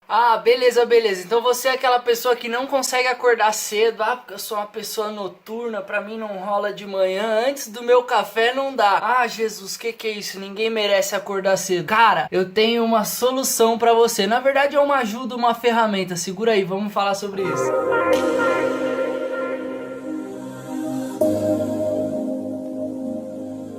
Ah, beleza, beleza. Então você é aquela pessoa que não consegue acordar cedo. Ah, porque eu sou uma pessoa noturna, pra mim não rola de manhã. Antes do meu café não dá. Ah, Jesus, que é isso? Ninguém merece acordar cedo. Cara, eu tenho uma solução pra você. Na verdade é uma ajuda, uma ferramenta. Segura aí, vamos falar sobre isso.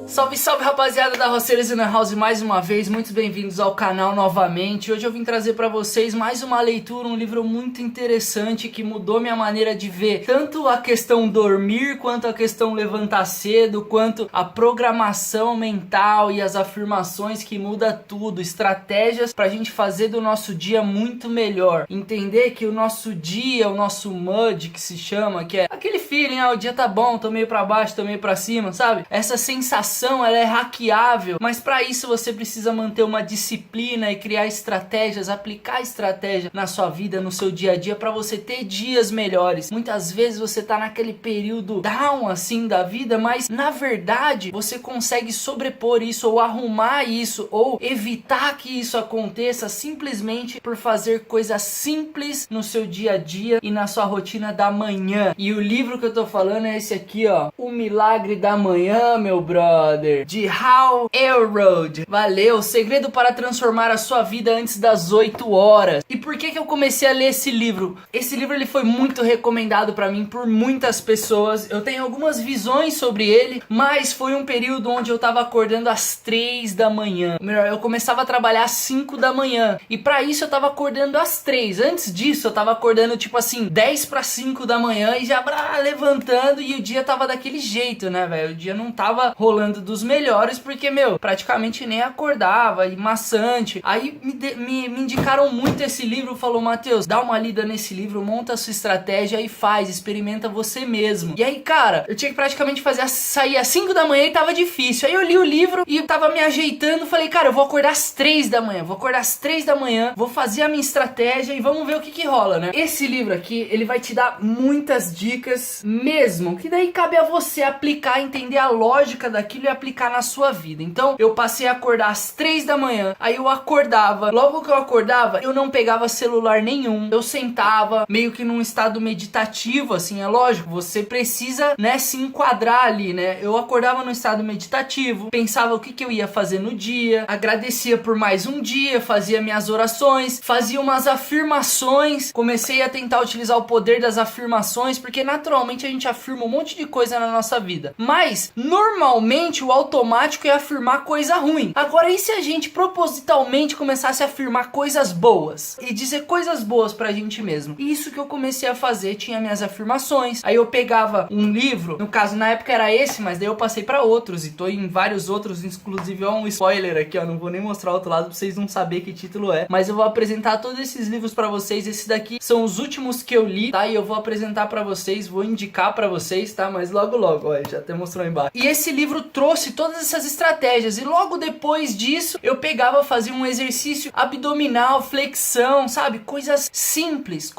Salve, salve rapaziada da Roceiras na House mais uma vez, muito bem-vindos ao canal novamente. Hoje eu vim trazer pra vocês mais uma leitura, um livro muito interessante que mudou minha maneira de ver tanto a questão dormir, quanto a questão levantar cedo, quanto a programação mental e as afirmações que muda tudo, estratégias pra gente fazer do nosso dia muito melhor. Entender que o nosso dia, o nosso mood que se chama, que é aquele feeling, o dia tá bom, tô meio pra baixo, tô meio pra cima, sabe? Essa sensação ela é hackeável, mas para isso você precisa manter uma disciplina e criar estratégias, aplicar estratégia na sua vida, no seu dia a dia, para você ter dias melhores. Muitas vezes você tá naquele período down assim da vida, mas na verdade você consegue sobrepor isso ou arrumar isso ou evitar que isso aconteça simplesmente por fazer coisas simples no seu dia a dia e na sua rotina da manhã. E o livro que eu tô falando é esse aqui, ó, O Milagre da Manhã, meu brother, de Hal Elrod. Valeu, segredo para transformar a sua vida antes das 8 horas. E por que eu comecei a ler esse livro? Esse livro ele foi muito recomendado para mim por muitas pessoas. Eu tenho algumas visões sobre ele, mas foi um período onde eu tava acordando às 3 da manhã. Melhor, eu começava a trabalhar às 5 da manhã. E para isso eu tava acordando às 3. Antes disso eu tava acordando tipo assim, 10 para 5 da manhã e já levantando, e o dia tava daquele jeito, né, velho? O dia não tava rolando dos melhores, porque, meu, praticamente nem acordava, e maçante. Aí me indicaram muito esse livro, falou, Matheus, dá uma lida nesse livro, monta a sua estratégia e faz, experimenta você mesmo. E aí, cara, eu tinha que praticamente sair às 5 da manhã e tava difícil. Aí eu li o livro e tava me ajeitando, falei, cara, eu vou acordar às 3 da manhã, vou fazer a minha estratégia e vamos ver o que rola, né? Esse livro aqui, ele vai te dar muitas dicas mesmo, que daí cabe a você aplicar, entender a lógica daquilo e aplicar na sua vida. Então eu passei a acordar às 3 da manhã, aí eu acordava, logo que eu acordava eu não pegava celular nenhum, eu sentava meio que num estado meditativo, assim, é lógico, você precisa, né, se enquadrar ali, né? Eu acordava no estado meditativo, pensava o que eu ia fazer no dia, agradecia por mais um dia, fazia minhas orações, fazia umas afirmações, comecei a tentar utilizar o poder das afirmações, porque naturalmente a gente afirma um monte de coisa na nossa vida, mas normalmente o automático é afirmar coisa ruim. Agora, e se a gente propositalmente começasse a afirmar coisas boas? E dizer coisas boas pra gente mesmo? Isso que eu comecei a fazer, tinha minhas afirmações. Aí eu pegava um livro, no caso na época era esse, mas daí eu passei pra outros e tô em vários outros, inclusive ó, um spoiler aqui, ó, não vou nem mostrar o outro lado pra vocês não saberem que título é, mas eu vou apresentar todos esses livros pra vocês. Esses daqui são os últimos que eu li, tá? E eu vou apresentar pra vocês, vou indicar pra vocês, tá? Mas logo, ó, já até mostrou aí embaixo. E esse livro trouxe todas essas estratégias, e logo depois disso eu pegava, fazia um exercício abdominal, flexão, sabe? Coisas simples,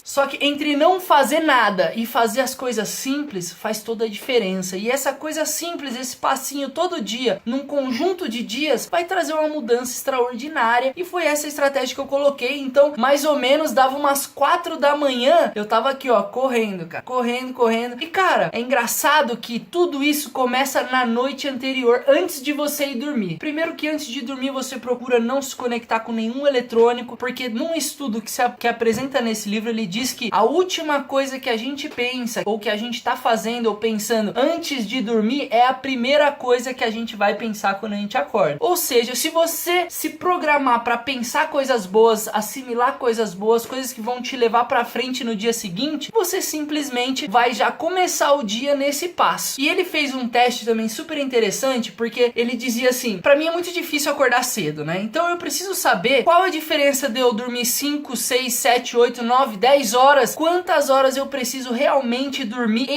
só que entre não fazer nada e fazer as coisas simples faz toda a diferença. E essa coisa simples, esse passinho todo dia, num conjunto de dias, vai trazer uma mudança extraordinária. E foi essa estratégia que eu coloquei. Então, mais ou menos, dava umas 4 da manhã, eu tava aqui, ó, correndo, cara, correndo. E cara, é engraçado que tudo isso começa na noite anterior, antes de você ir dormir. Primeiro que antes de dormir você procura não se conectar com nenhum eletrônico, porque num estudo que apresenta nesse livro, ele diz que a última coisa que a gente pensa, ou que a gente tá fazendo ou pensando antes de dormir, é a primeira coisa que a gente vai pensar quando a gente acorda. Ou seja, se você se programar para pensar coisas boas, assimilar coisas boas, coisas que vão te levar para frente no dia seguinte, você simplesmente vai já começar o dia nesse passo. E ele fez um teste também super interessante, porque ele dizia assim, pra mim é muito difícil acordar cedo, né? Então eu preciso saber qual a diferença de eu dormir 5, 6, 7, 8, 9, 10 horas, quantas horas eu preciso realmente dormir.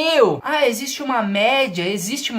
Existe uma média, existem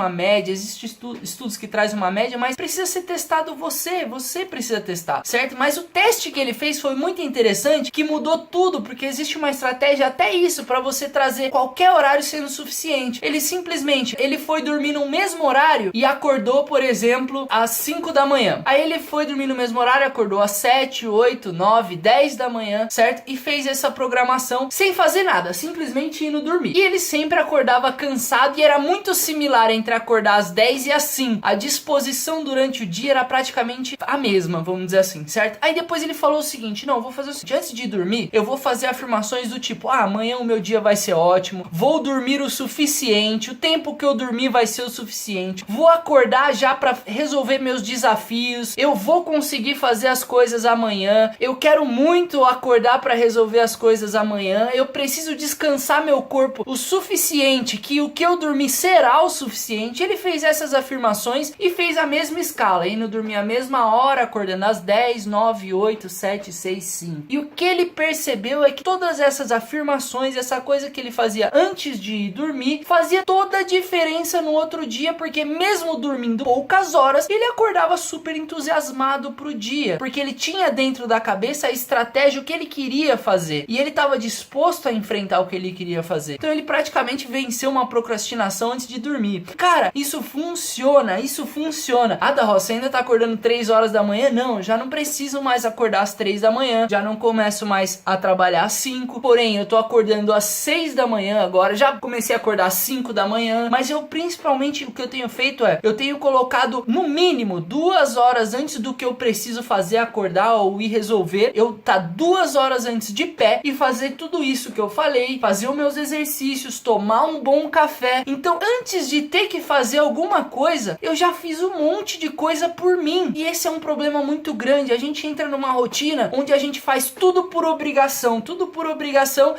estudos que trazem uma média, mas precisa ser testado você precisa testar, certo? Mas o teste que ele fez foi muito interessante, que mudou tudo, porque existe uma estratégia até isso, pra você trazer qualquer horário sendo suficiente. Ele simplesmente, ele foi dormir no mesmo mesmo horário e acordou, por exemplo, às 5 da manhã. Aí ele foi dormir no mesmo horário, acordou às 7, 8, 9, 10 da manhã, certo? E fez essa programação sem fazer nada, simplesmente indo dormir. E ele sempre acordava cansado e era muito similar entre acordar às 10 e às 5. A disposição durante o dia era praticamente a mesma, vamos dizer assim, certo? Aí depois ele falou o seguinte: não, eu vou fazer o seguinte, antes de dormir, eu vou fazer afirmações do tipo, amanhã o meu dia vai ser ótimo, vou dormir o suficiente, o tempo que eu dormir vai ser o suficiente, vou acordar já pra resolver meus desafios, eu vou conseguir fazer as coisas amanhã, eu quero muito acordar pra resolver as coisas amanhã, eu preciso descansar meu corpo o suficiente, que o que eu dormir será o suficiente. Ele fez essas afirmações e fez a mesma escala, indo dormir a mesma hora, acordando às 10, 9, 8, 7, 6, 5. E o que ele percebeu é que todas essas afirmações, essa coisa que ele fazia antes de dormir, fazia toda a diferença no outro dia, porque mesmo dormindo poucas horas, ele acordava super entusiasmado pro dia, porque ele tinha dentro da cabeça a estratégia, o que ele queria fazer, e ele estava disposto a enfrentar o que ele queria fazer. Então ele praticamente venceu uma procrastinação antes de dormir. Cara, isso funciona, isso funciona. Ah, da Roça, você ainda tá acordando 3 horas da manhã? Não, eu já não preciso mais acordar às 3 da manhã, já não começo mais a trabalhar às 5, porém eu tô acordando às 6 da manhã agora, já comecei a acordar às 5 da manhã, mas eu principalmente o que eu tenho feito é, eu tenho colocado no mínimo 2 horas antes do que eu preciso fazer, acordar ou ir resolver, eu tá 2 horas antes de pé e fazer tudo isso que eu falei, fazer os meus exercícios, tomar um bom café. Então antes de ter que fazer alguma coisa, eu já fiz um monte de coisa por mim, e esse é um problema muito grande. A gente entra numa rotina onde a gente faz tudo por obrigação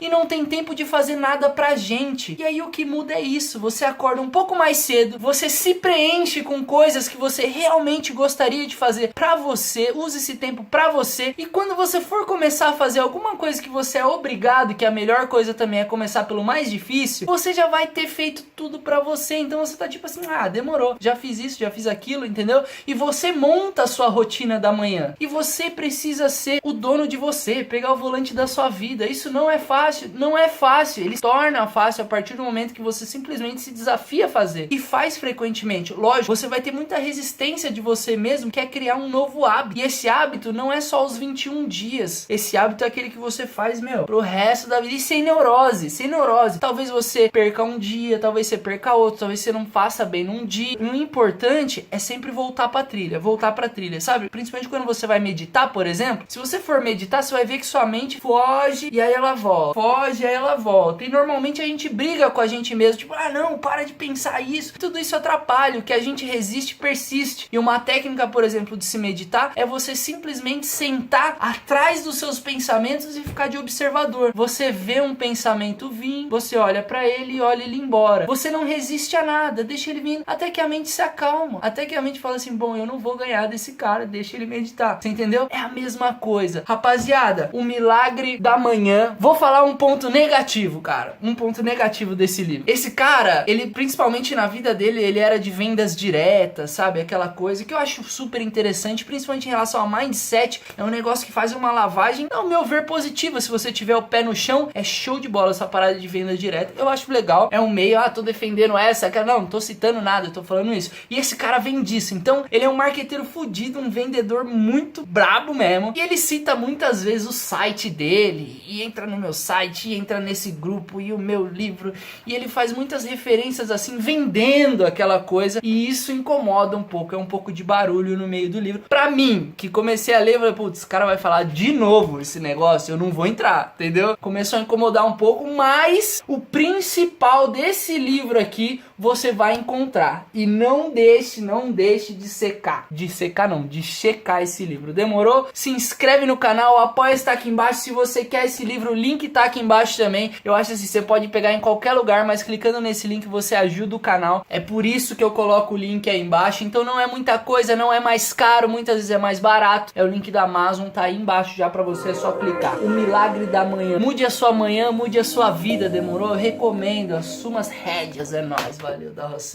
e não tem tempo de fazer nada pra gente. E aí o que muda é isso, você acorda um pouco mais cedo, você se preenche com coisas que você realmente gostaria de fazer pra você, use esse tempo pra você, e quando você for começar a fazer alguma coisa que você é obrigado, que a melhor coisa também é começar pelo mais difícil, você já vai ter feito tudo pra você. Então você tá tipo assim, ah, demorou, já fiz isso, já fiz aquilo, entendeu? E você monta a sua rotina da manhã, e você precisa ser o dono de você, pegar o volante da sua vida. Isso não é fácil, não é fácil, ele se torna fácil a partir do momento que você simplesmente se desafia a fazer, e faz frequentemente. Lógico, você vai ter muita resistência de você mesmo, que é criar um novo hábito, e esse hábito não é só os 21 dias, esse hábito é aquele que você faz, meu, pro resto da vida, e sem neurose, sem neurose. Talvez você perca um dia, talvez você perca outro, talvez você não faça bem num dia. O importante é sempre voltar pra trilha, sabe? Principalmente quando você vai meditar, por exemplo, se você for meditar, você vai ver que sua mente foge e aí ela volta, foge e aí ela volta, e normalmente a gente briga com a gente mesmo, tipo, ah não, para de pensar isso, tudo isso atrapalha, o que a gente resiste persiste. E uma técnica, por exemplo, de se meditar é você simplesmente sentar atrás dos seus pensamentos e ficar de observador. Você vê um pensamento vir, você olha pra ele e olha ele embora, você não resiste a nada, deixa ele vir até que a mente se acalma, até que a mente fala assim, bom, eu não vou ganhar desse cara, deixa ele meditar. Você entendeu? É a mesma coisa. Rapaziada, o milagre da manhã. Vou falar um ponto negativo, cara. Um ponto negativo desse livro. Esse cara, ele principalmente na vida dele, ele era de vendas diretas, sabe? Aquela coisa que eu acho super interessante, principalmente em relação ao mindset. É um negócio que faz uma lavagem, ao meu ver, positiva. Se você tiver o pé no chão, é show de bola essa parada de venda direta. Eu acho legal. É um meio, tô defendendo essa, cara. Não tô citando nada, eu tô falando isso. E esse cara vem disso. Então, ele é um marqueteiro fudido, um vendedor muito brabo mesmo. E ele cita muitas vezes o site dele, e entra no meu site, e entra nesse grupo, e o meu livro, e ele faz muitas referências assim, vendendo aquela coisa, e isso incomoda um pouco, é um pouco de barulho no meio do livro. Pra mim, que comecei a ler, eu falei, putz, esse cara vai falar de novo esse negócio, eu não vou entrar, entendeu? Começou a incomodar um pouco, mas o principal desse livro aqui, você vai encontrar. E não deixe de secar. De secar não, de checar esse livro. Demorou? Se inscreve no canal, o apoia está aqui embaixo. Se você quer esse livro, o link tá aqui embaixo também. Eu acho assim, você pode pegar em qualquer lugar, mas clicando nesse link você ajuda o canal. É por isso que eu coloco o link aí embaixo. Então não é muita coisa, não é mais caro, muitas vezes é mais barato. É o link da Amazon, tá aí embaixo já pra você, é só clicar. O milagre da manhã. Mude a sua manhã, mude a sua vida, demorou? Eu recomendo, assuma as rédeas, é nóis, valeu, da Roça.